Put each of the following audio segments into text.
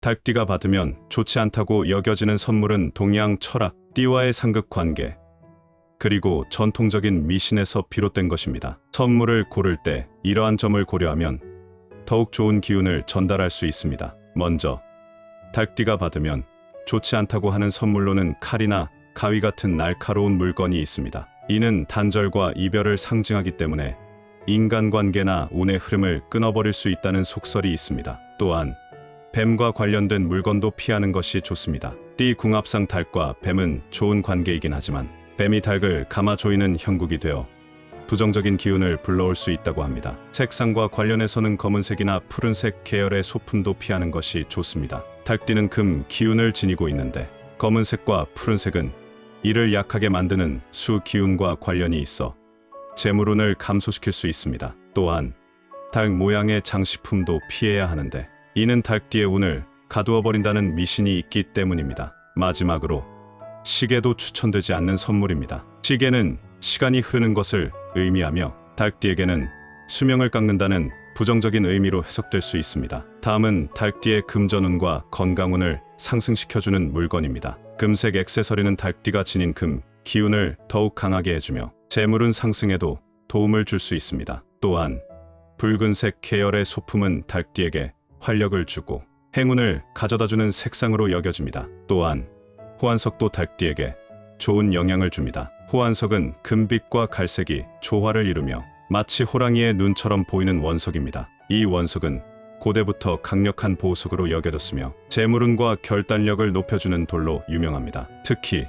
달띠가 받으면 좋지 않다고 여겨지는 선물은 동양 철학, 띠와의 상극 관계, 그리고 전통적인 미신에서 비롯된 것입니다. 선물을 고를 때 이러한 점을 고려하면 더욱 좋은 기운을 전달할 수 있습니다. 먼저, 달띠가 받으면 좋지 않다고 하는 선물로는 칼이나 가위 같은 날카로운 물건이 있습니다. 이는 단절과 이별을 상징하기 때문에 인간관계나 운의 흐름을 끊어버릴 수 있다는 속설이 있습니다. 또한 뱀과 관련된 물건도 피하는 것이 좋습니다. 띠 궁합상 닭과 뱀은 좋은 관계이긴 하지만 뱀이 닭을 감아 조이는 형국이 되어 부정적인 기운을 불러올 수 있다고 합니다. 색상과 관련해서는 검은색이나 푸른색 계열의 소품도 피하는 것이 좋습니다. 닭띠는 금 기운을 지니고 있는데 검은색과 푸른색은 이를 약하게 만드는 수 기운과 관련이 있어 재물운을 감소시킬 수 있습니다. 또한 닭 모양의 장식품도 피해야 하는데 이는 달띠의 운을 가두어 버린다는 미신이 있기 때문입니다. 마지막으로 시계도 추천되지 않는 선물입니다. 시계는 시간이 흐르는 것을 의미하며 달띠에게는 수명을 깎는다는 부정적인 의미로 해석될 수 있습니다. 다음은 달띠의 금전운과 건강운을 상승시켜주는 물건입니다. 금색 액세서리는 달띠가 지닌 금 기운을 더욱 강하게 해주며 재물운 상승에도 도움을 줄 수 있습니다. 또한 붉은색 계열의 소품은 달띠에게 활력을 주고 행운을 가져다주는 색상으로 여겨집니다. 또한 호환석도 달띠에게 좋은 영향을 줍니다. 호환석은 금빛과 갈색이 조화를 이루며 마치 호랑이의 눈처럼 보이는 원석입니다. 이 원석은 고대부터 강력한 보석으로 여겨졌으며 재물운과 결단력을 높여주는 돌로 유명합니다. 특히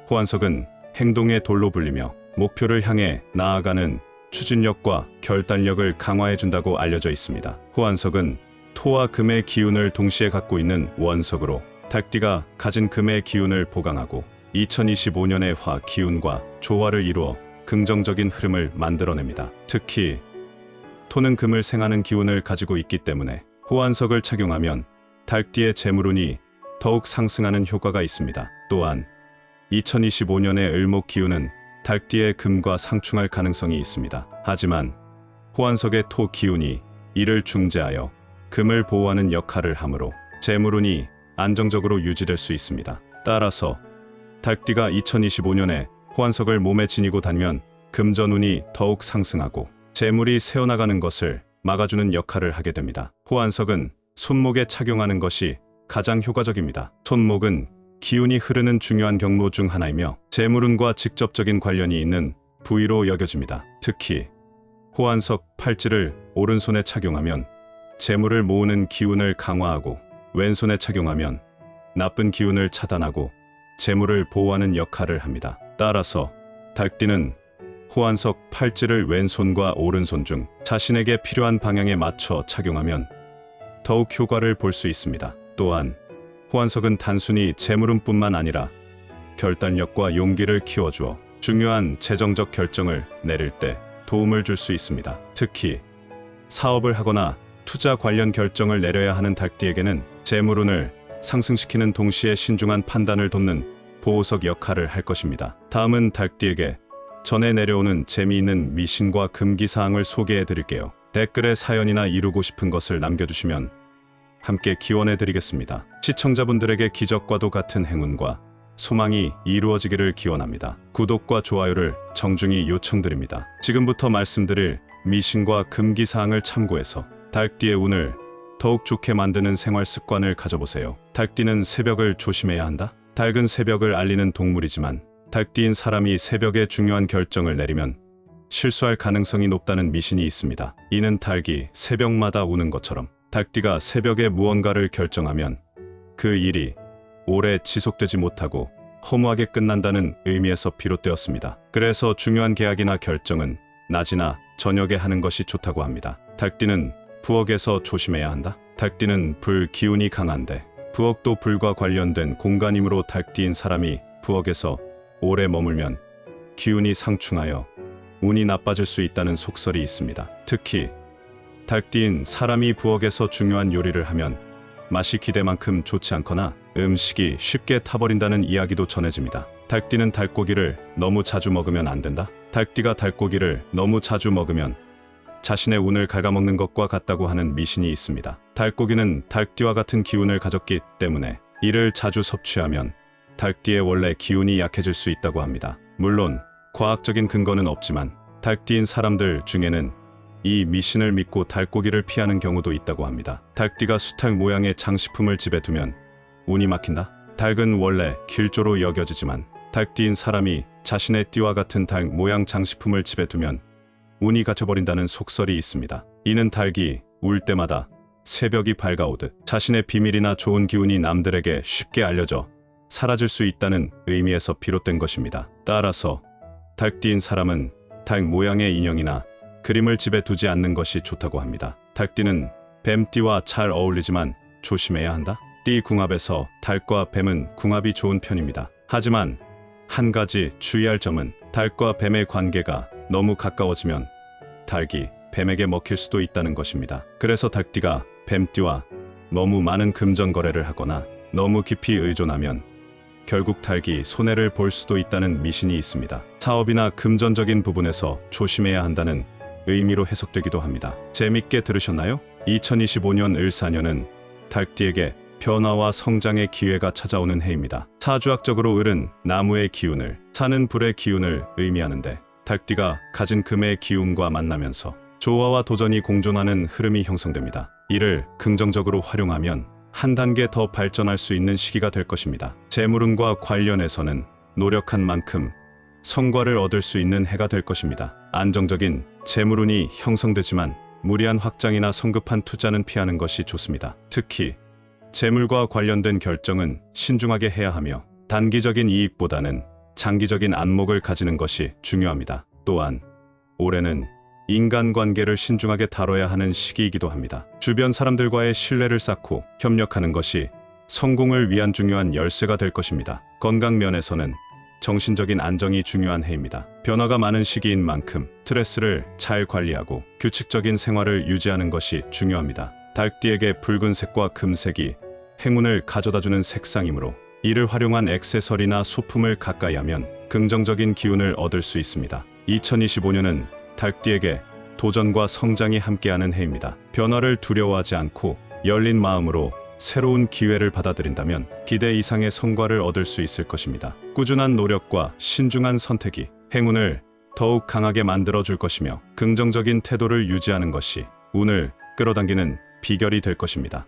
호환석은 행동의 돌로 불리며 목표를 향해 나아가는 추진력과 결단력을 강화해준다고 알려져 있습니다. 호환석은 토와 금의 기운을 동시에 갖고 있는 원석으로 달띠가 가진 금의 기운을 보강하고 2025년의 화 기운과 조화를 이루어 긍정적인 흐름을 만들어냅니다. 특히 토는 금을 생하는 기운을 가지고 있기 때문에 호환석을 착용하면 달띠의 재물운이 더욱 상승하는 효과가 있습니다. 또한 2025년의 을목 기운은 달띠의 금과 상충할 가능성이 있습니다. 하지만 호환석의 토 기운이 이를 중재하여 금을 보호하는 역할을 하므로 재물운이 안정적으로 유지될 수 있습니다. 따라서 달띠가 2025년에 호환석을 몸에 지니고 다니면 금전운이 더욱 상승하고 재물이 새어나가는 것을 막아주는 역할을 하게 됩니다. 호환석은 손목에 착용하는 것이 가장 효과적입니다. 손목은 기운이 흐르는 중요한 경로 중 하나이며 재물운과 직접적인 관련이 있는 부위로 여겨집니다. 특히 호환석 팔찌를 오른손에 착용하면 재물을 모으는 기운을 강화하고 왼손에 착용하면 나쁜 기운을 차단하고 재물을 보호하는 역할을 합니다. 따라서 달띠는 호환석 팔찌를 왼손과 오른손 중 자신에게 필요한 방향에 맞춰 착용하면 더욱 효과를 볼 수 있습니다. 또한 호환석은 단순히 재물운뿐만 아니라 결단력과 용기를 키워주어 중요한 재정적 결정을 내릴 때 도움을 줄 수 있습니다. 특히 사업을 하거나 투자 관련 결정을 내려야 하는 달띠에게는 재물운을 상승시키는 동시에 신중한 판단을 돕는 보호석 역할을 할 것입니다. 다음은 달띠에게 전해 내려오는 재미있는 미신과 금기사항을 소개해 드릴게요. 댓글에 사연이나 이루고 싶은 것을 남겨주시면 함께 기원해 드리겠습니다. 시청자분들에게 기적과도 같은 행운과 소망이 이루어지기를 기원합니다. 구독과 좋아요를 정중히 요청드립니다. 지금부터 말씀드릴 미신과 금기사항을 참고해서 달띠의 운을 더욱 좋게 만드는 생활 습관을 가져보세요. 달띠는 새벽을 조심해야 한다. 닭은 새벽을 알리는 동물이지만 달띠인 사람이 새벽에 중요한 결정을 내리면 실수할 가능성이 높다는 미신이 있습니다. 이는 닭이 새벽마다 우는 것처럼 달띠가 새벽에 무언가를 결정하면 그 일이 오래 지속되지 못하고 허무하게 끝난다는 의미에서 비롯되었습니다. 그래서 중요한 계약이나 결정은 낮이나 저녁에 하는 것이 좋다고 합니다. 달띠는 부엌에서 조심해야 한다. 달띠는 불 기운이 강한데 부엌도 불과 관련된 공간이므로 달띠인 사람이 부엌에서 오래 머물면 기운이 상충하여 운이 나빠질 수 있다는 속설이 있습니다. 특히 달띠인 사람이 부엌에서 중요한 요리를 하면 맛이 기대만큼 좋지 않거나 음식이 쉽게 타버린다는 이야기도 전해집니다. 달띠는 닭고기를 너무 자주 먹으면 안 된다. 달띠가 닭고기를 너무 자주 먹으면 자신의 운을 갉아먹는 것과 같다고 하는 미신이 있습니다. 달고기는 닭띠와 같은 기운을 가졌기 때문에 이를 자주 섭취하면 닭띠의 원래 기운이 약해질 수 있다고 합니다. 물론 과학적인 근거는 없지만 닭띠인 사람들 중에는 이 미신을 믿고 달고기를 피하는 경우도 있다고 합니다. 닭띠가 수탉 모양의 장식품을 집에 두면 운이 막힌다? 닭은 원래 길조로 여겨지지만 닭띠인 사람이 자신의 띠와 같은 닭 모양 장식품을 집에 두면 운이 갇혀버린다는 속설이 있습니다. 이는 닭이 울 때마다 새벽이 밝아오듯 자신의 비밀이나 좋은 기운이 남들에게 쉽게 알려져 사라질 수 있다는 의미에서 비롯된 것입니다. 따라서 닭띠인 사람은 닭 모양의 인형이나 그림을 집에 두지 않는 것이 좋다고 합니다. 닭띠는 뱀띠와 잘 어울리지만 조심해야 한다. 띠 궁합에서 닭과 뱀은 궁합이 좋은 편입니다. 하지만 한 가지 주의할 점은 닭과 뱀의 관계가 너무 가까워지면 닭이 뱀에게 먹힐 수도 있다는 것입니다. 그래서 닭띠가 뱀띠와 너무 많은 금전 거래를 하거나 너무 깊이 의존하면 결국 닭이 손해를 볼 수도 있다는 미신이 있습니다. 사업이나 금전적인 부분에서 조심해야 한다는 의미로 해석되기도 합니다. 재밌게 들으셨나요? 2025년 을사년은 닭띠에게 변화와 성장의 기회가 찾아오는 해입니다. 사주학적으로 을은 나무의 기운을, 산은 불의 기운을 의미하는데 닭띠가 가진 금의 기운과 만나면서 조화와 도전이 공존하는 흐름이 형성됩니다. 이를 긍정적으로 활용하면 한 단계 더 발전할 수 있는 시기가 될 것입니다. 재물운과 관련해서는 노력한 만큼 성과를 얻을 수 있는 해가 될 것입니다. 안정적인 재물운이 형성되지만 무리한 확장이나 성급한 투자는 피하는 것이 좋습니다. 특히 재물과 관련된 결정은 신중하게 해야 하며 단기적인 이익보다는 장기적인 안목을 가지는 것이 중요합니다. 또한 올해는 인간관계를 신중하게 다뤄야 하는 시기이기도 합니다. 주변 사람들과의 신뢰를 쌓고 협력하는 것이 성공을 위한 중요한 열쇠가 될 것입니다. 건강 면에서는 정신적인 안정이 중요한 해입니다. 변화가 많은 시기인 만큼 스트레스를 잘 관리하고 규칙적인 생활을 유지하는 것이 중요합니다. 닭띠에게 붉은색과 금색이 행운을 가져다주는 색상이므로 이를 활용한 액세서리나 소품을 가까이 하면 긍정적인 기운을 얻을 수 있습니다. 2025년은 닭띠에게 도전과 성장이 함께하는 해입니다. 변화를 두려워하지 않고 열린 마음으로 새로운 기회를 받아들인다면 기대 이상의 성과를 얻을 수 있을 것입니다. 꾸준한 노력과 신중한 선택이 행운을 더욱 강하게 만들어줄 것이며 긍정적인 태도를 유지하는 것이 운을 끌어당기는 비결이 될 것입니다.